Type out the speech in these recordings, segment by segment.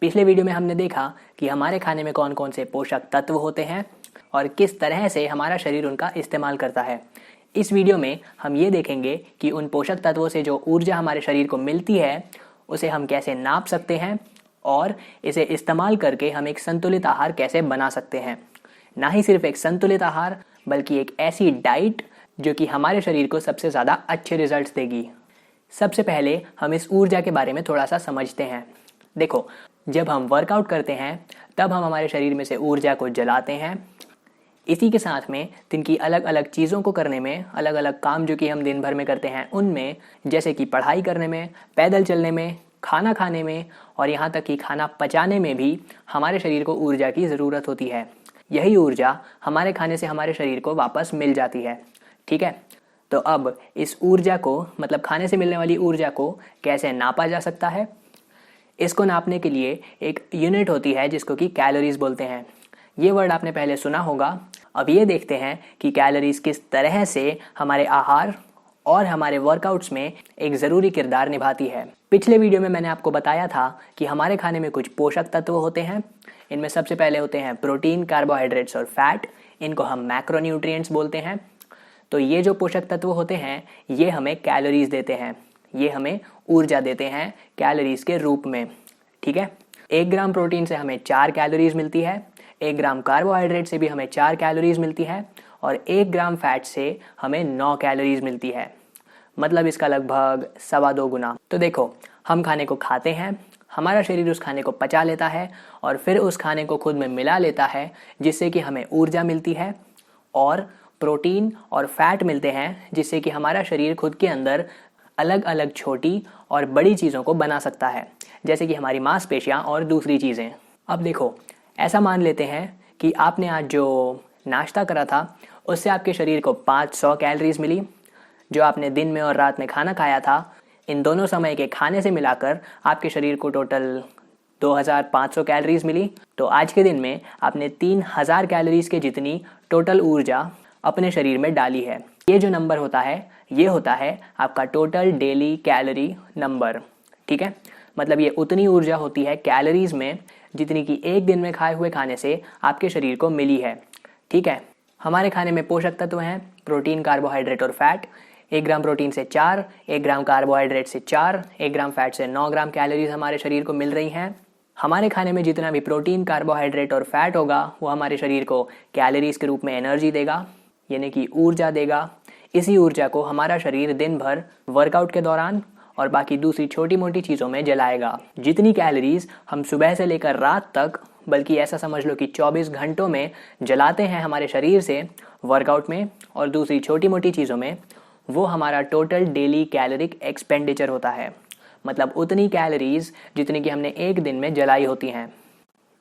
पिछले वीडियो में हमने देखा कि हमारे खाने में कौन कौन से पोषक तत्व होते हैं और किस तरह से हमारा शरीर उनका इस्तेमाल करता है। इस वीडियो में हम ये देखेंगे कि उन पोषक तत्वों से जो ऊर्जा हमारे शरीर को मिलती है उसे हम कैसे नाप सकते हैं और इसे इस्तेमाल करके हम एक संतुलित आहार कैसे बना सकते हैं। ना ही सिर्फ एक संतुलित आहार बल्कि एक ऐसी डाइट जो कि हमारे शरीर को सबसे ज़्यादा अच्छे रिजल्ट्स देगी। सबसे पहले हम इस ऊर्जा के बारे में थोड़ा सा समझते हैं। देखो, जब हम वर्कआउट करते हैं तब हम हमारे शरीर में से ऊर्जा को जलाते हैं। इसी के साथ में दिन की अलग अलग चीज़ों को करने में, अलग अलग काम जो कि हम दिन भर में करते हैं उनमें, जैसे कि पढ़ाई करने में, पैदल चलने में, खाना खाने में और यहाँ तक कि खाना पचाने में भी हमारे शरीर को ऊर्जा की ज़रूरत होती है। यही ऊर्जा हमारे खाने से हमारे शरीर को वापस मिल जाती है। ठीक है, तो अब इस ऊर्जा को, मतलब खाने से मिलने वाली ऊर्जा को कैसे नापा जा सकता है? इसको नापने के लिए एक यूनिट होती है जिसको कि कैलोरीज बोलते हैं। ये वर्ड आपने पहले सुना होगा। अब ये देखते हैं कि कैलोरीज किस तरह से हमारे आहार और हमारे वर्कआउट्स में एक ज़रूरी किरदार निभाती है। पिछले वीडियो में मैंने आपको बताया था कि हमारे खाने में कुछ पोषक तत्व होते हैं। इनमें सबसे पहले होते हैं प्रोटीन, कार्बोहाइड्रेट्स और फैट। इनको हम मैक्रोन्यूट्रिएंट्स बोलते हैं। तो ये जो पोषक तत्व होते हैं ये हमें कैलोरीज देते हैं, ये हमें ऊर्जा देते हैं कैलोरीज के रूप में। ठीक है, 1 ग्राम प्रोटीन से हमें 4 कैलोरीज मिलती है, 1 ग्राम कार्बोहाइड्रेट से भी हमें 4 कैलोरीज मिलती है और 1 ग्राम फैट से हमें 9 कैलोरीज मिलती है। मतलब इसका लगभग 2.25 गुना। तो देखो, हम खाने को खाते हैं, हमारा शरीर उस खाने को पचा लेता है और फिर उस खाने को खुद में मिला लेता है जिससे कि हमें ऊर्जा मिलती है और प्रोटीन और फैट मिलते हैं जिससे कि हमारा शरीर खुद के अंदर अलग अलग छोटी और बड़ी चीज़ों को बना सकता है, जैसे कि हमारी मांसपेशियां और दूसरी चीज़ें। अब देखो, ऐसा मान लेते हैं कि आपने आज जो नाश्ता करा था उससे आपके शरीर को 500 कैलोरीज मिली। जो आपने दिन में और रात में खाना खाया था, इन दोनों समय के खाने से मिलाकर आपके शरीर को टोटल 2500 कैलोरीज मिली। तो आज के दिन में आपने 3000 कैलोरीज के जितनी टोटल ऊर्जा अपने शरीर में डाली है। ये जो नंबर होता है ये होता है आपका टोटल डेली कैलोरी नंबर। ठीक है, मतलब ये उतनी ऊर्जा होती है कैलोरीज में जितनी कि एक दिन में खाए हुए खाने से आपके शरीर को मिली है। ठीक है, हमारे खाने में पोषक तत्व हैं प्रोटीन, कार्बोहाइड्रेट और फैट। 1 ग्राम प्रोटीन से 4, 1 ग्राम कार्बोहाइड्रेट से 4, 1 ग्राम फैट से 9 ग्राम कैलोरीज हमारे शरीर को मिल रही हैं। हमारे खाने में जितना भी प्रोटीन, कार्बोहाइड्रेट और फैट होगा वो हमारे शरीर को कैलोरीज के रूप में एनर्जी देगा, यानी कि ऊर्जा देगा। इसी ऊर्जा को हमारा शरीर दिन भर वर्कआउट के दौरान और बाकी दूसरी छोटी मोटी चीज़ों में जलाएगा। जितनी कैलोरीज हम सुबह से लेकर रात तक, बल्कि ऐसा समझ लो कि 24 घंटों में जलाते हैं हमारे शरीर से वर्कआउट में और दूसरी छोटी मोटी चीज़ों में, वो हमारा टोटल डेली कैलोरिक एक्सपेंडिचर होता है। मतलब उतनी कैलोरीज जितनी कि हमने एक दिन में जलाई होती हैं।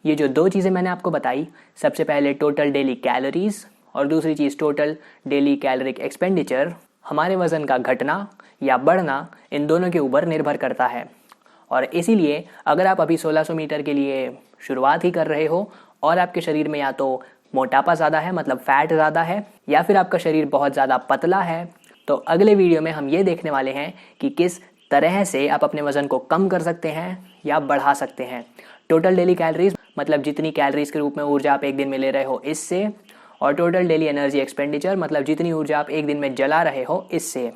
ये जो 2 चीज़ें मैंने आपको बताई, सबसे पहले टोटल डेली कैलोरीज और दूसरी चीज़ टोटल डेली कैलोरिक एक्सपेंडिचर, हमारे वज़न का घटना या बढ़ना इन दोनों के ऊपर निर्भर करता है। और इसीलिए अगर आप अभी 1600 मीटर के लिए शुरुआत ही कर रहे हो और आपके शरीर में या तो मोटापा ज़्यादा है, मतलब फैट ज़्यादा है, या फिर आपका शरीर बहुत ज़्यादा पतला है, तो अगले वीडियो में हम ये देखने वाले हैं कि किस तरह से आप अपने वज़न को कम कर सकते हैं या बढ़ा सकते हैं। टोटल डेली कैलोरीज मतलब जितनी कैलोरीज के रूप में ऊर्जा आप एक दिन में ले रहे हो इससे, और टोटल डेली एनर्जी एक्सपेंडिचर मतलब जितनी ऊर्जा आप एक दिन में जला रहे हो इससे।